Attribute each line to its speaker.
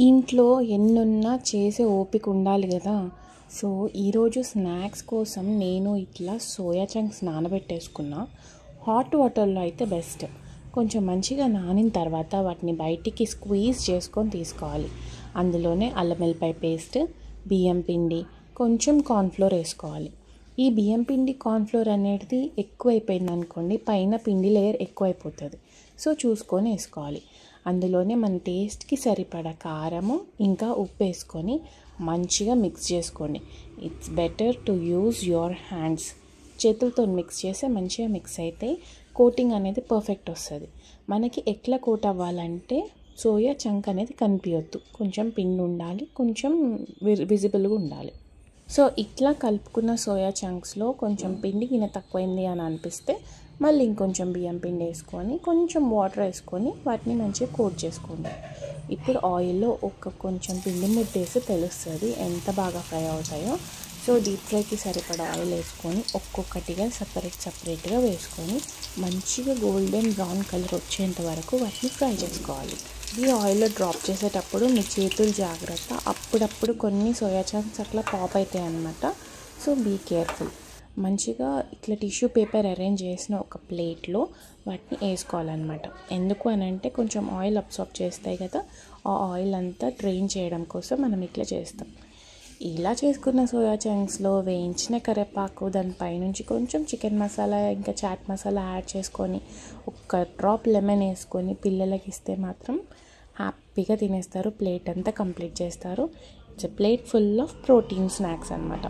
Speaker 1: ఇంట్లో ఎన్నున్నా చేసే ఓపిక ఉండాలి కదా. సో ఈరోజు స్నాక్స్ కోసం నేను ఇట్లా సోయా చంక్స్ నానబెట్టేసుకున్నా. హాట్ వాటర్లో అయితే బెస్ట్. కొంచెం మంచిగా నానిన తర్వాత వాటిని బయటికి స్క్వీజ్ చేసుకొని తీసుకోవాలి. అందులోనే అల్లం వెల్లిపాయ పేస్ట్, బియ్యం పిండి, కొంచెం కార్న్ఫ్లోర్ వేసుకోవాలి. ఈ బియ్యం పిండి కార్న్ఫ్లోర్ అనేది ఎక్కువైపోయింది అనుకోండి, పైన పిండి లేయర్ ఎక్కువైపోతుంది. సో చూసుకొని వేసుకోవాలి. అందులోనే మన టేస్ట్కి సరిపడా కారము ఇంకా ఉప్పు వేసుకొని మంచిగా మిక్స్ చేసుకోండి. It's better to use your hands. చేతులతో మిక్స్ చేస్తే మంచిగా మిక్స్ అయితే కోటింగ్ అనేది పర్ఫెక్ట్ వస్తుంది. మనకి ఎట్లా కోట్ అవ్వాలంటే సోయా చంక్ అనేది కనిపించొద్దు, కొంచెం పిండి ఉండాలి, కొంచెం విజిబుల్గా ఉండాలి. సో ఇట్లా కలుపుకున్న సోయా చంక్స్లో కొంచెం పిండి గిన్నె తక్కువైంది అని అనిపిస్తే మళ్ళీ ఇంకొంచెం బియ్యం పిండి వేసుకొని కొంచెం వాటర్ వేసుకొని వాటిని మంచిగా కోట్ చేసుకోండి. ఇప్పుడు ఆయిల్లో కొంచెం పిండి ముద్దేసి తెలుస్తుంది ఎంత బాగా ఫ్రై అవుతాయో. సో డీప్ ఫ్రైకి సరిపడా ఆయిల్ వేసుకొని ఒక్కొక్కటిగా సపరేట్గా వేసుకొని మంచిగా గోల్డెన్ బ్రౌన్ కలర్ వచ్చేంత వరకు వాటిని ఫ్రై చేసుకోవాలి. ఈ ఆయిల్లో డ్రాప్ చేసేటప్పుడు మీ చేతులు జాగ్రత్త. అప్పుడప్పుడు కొన్ని సోయా చంక్స్ అట్లా పాప్ అవుతాయి అన్నమాట. So be careful. మంచిగా ఇట్లా టిష్యూ పేపర్ అరేంజ్ చేసిన ఒక ప్లేట్లో వాటిని వేసుకోవాలన్నమాట. ఎందుకు అని అంటే కొంచెం ఆయిల్ అబ్సార్బ్ చేస్తాయి కదా, ఆ ఆయిల్ అంతా డ్రైన్ చేయడం కోసం మనం ఇట్లా చేస్తాం. ఇలా చేసుకున్న సోయా చంక్స్లో వేయించిన కరివేపాకు, దానిపైనుంచి కొంచెం చికెన్ మసాలా ఇంకా చాట్ మసాలా యాడ్ చేసుకొని ఒక డ్రాప్ లెమన్ వేసుకొని పిల్లలకి ఇస్తే మాత్రం హ్యాపీగా తినేస్తారు. ప్లేట్ అంతా కంప్లీట్ చేస్తారు. It's a plate full of protein snacks అన్నమాట.